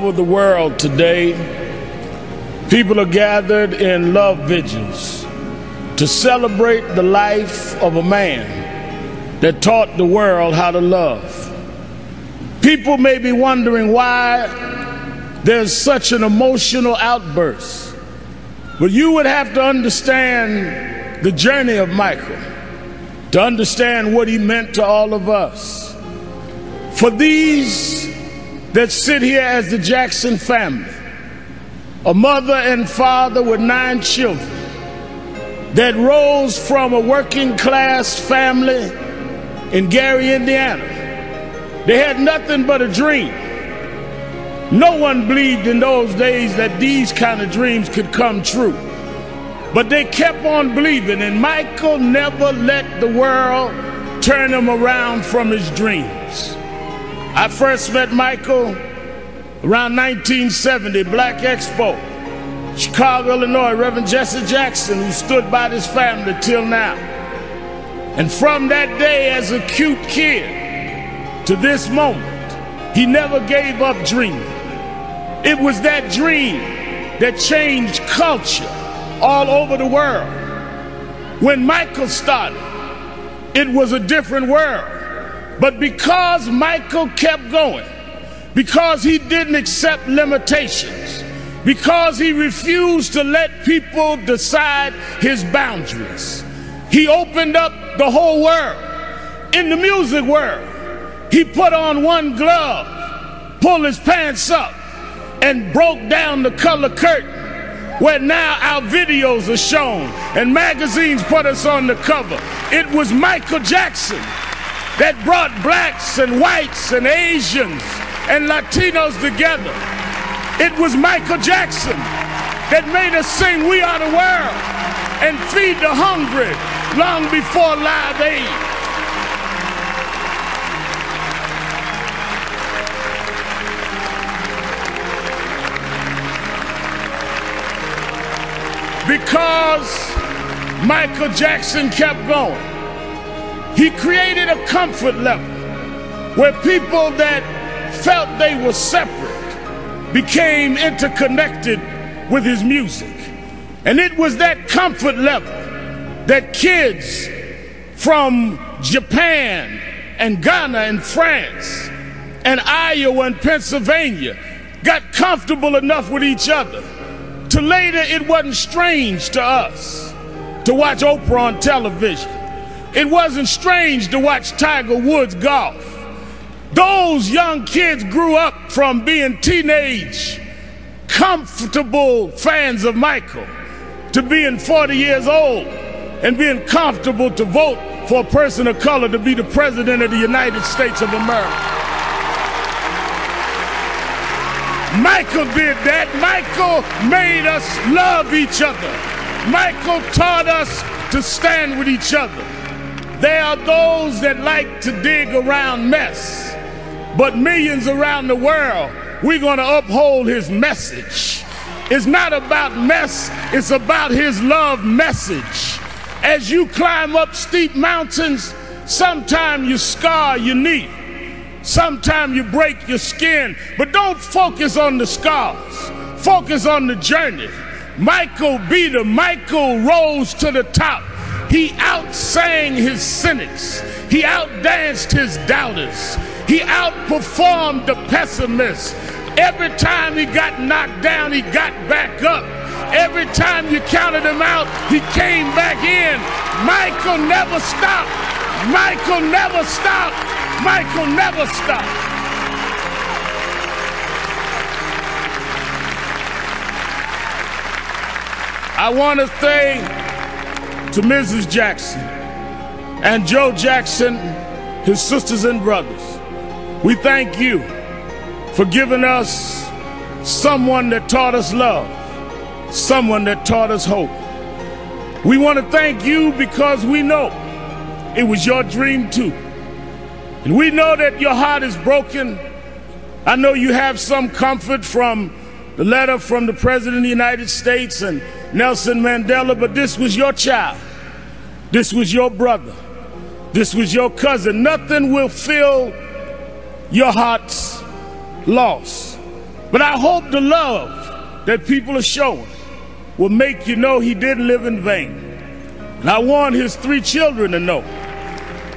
over the world today, people are gathered in love vigils to celebrate the life of a man that taught the world how to love. People may be wondering why there's such an emotional outburst, but you would have to understand the journey of Michael to understand what he meant to all of us. For these that sit here as the Jackson family, a mother and father with 9 children that rose from a working class family in Gary, Indiana. They had nothing but a dream. No one believed in those days that these kind of dreams could come true. But they kept on believing, and Michael never let the world turn him around from his dreams. I first met Michael around 1970, Black Expo, Chicago, Illinois, Reverend Jesse Jackson, who stood by this family till now. And from that day, as a cute kid to this moment, he never gave up dreaming. It was that dream that changed culture all over the world. When Michael started, it was a different world. But because Michael kept going, because he didn't accept limitations, because he refused to let people decide his boundaries, he opened up the whole world. In the music world, he put on one glove, pulled his pants up, and broke down the color curtain, where now our videos are shown and magazines put us on the cover. It was Michael Jackson that brought blacks and whites and Asians and Latinos together. It was Michael Jackson that made us sing "We Are the World" and feed the hungry long before Live Aid. Because Michael Jackson kept going, he created a comfort level where people that felt they were separate became interconnected with his music. And it was that comfort level that kids from Japan and Ghana and France and Iowa and Pennsylvania got comfortable enough with each other to later it wasn't strange to us to watch Oprah on television. It wasn't strange to watch Tiger Woods golf. Those young kids grew up from being teenage, comfortable fans of Michael to being 40 years old and being comfortable to vote for a person of color to be the president of the United States of America. Michael did that. Michael made us love each other. Michael taught us to stand with each other. There are those that like to dig around mess, but millions around the world, we're going to uphold his message. It's not about mess, it's about his love message. As you climb up steep mountains, sometimes you scar your knee. Sometimes you break your skin, but don't focus on the scars. Focus on the journey. Michael Beater, Michael rose to the top. He outsang his cynics. He outdanced his doubters. He outperformed the pessimists. Every time he got knocked down, he got back up. Every time you counted him out, he came back in. Michael never stopped. Michael never stopped. Michael never stopped. I want to thank to Mrs. Jackson and Joe Jackson, his sisters and brothers. We thank you for giving us someone that taught us love, someone that taught us hope. We want to thank you because we know it was your dream too. And we know that your heart is broken. I know you have some comfort from the letter from the President of the United States and Nelson Mandela, but this was your child. This was your brother. This was your cousin. Nothing will fill your heart's loss But I hope the love that people are showing will make you know he didn't live in vain. And I want his 3 children to know,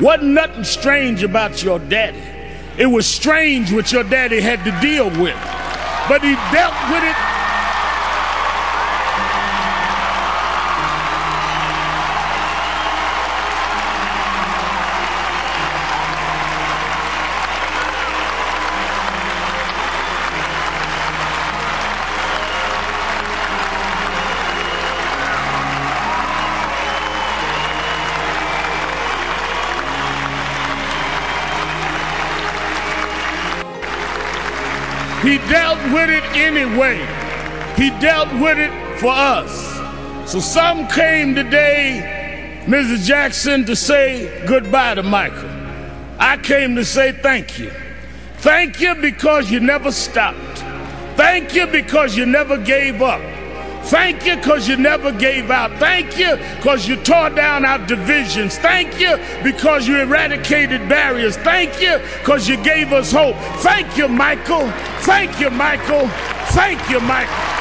wasn't nothing strange about your daddy. It was strange what your daddy had to deal with, but he dealt with it. He dealt with it anyway. He dealt with it for us. So some came today, Mrs. Jackson, to say goodbye to Michael. I came to say thank you. Thank you because you never stopped. Thank you because you never gave up. Thank you because you never gave out. Thank you because you tore down our divisions. Thank you because you eradicated barriers. Thank you because you gave us hope. Thank you, Michael. Thank you, Michael. Thank you, Michael.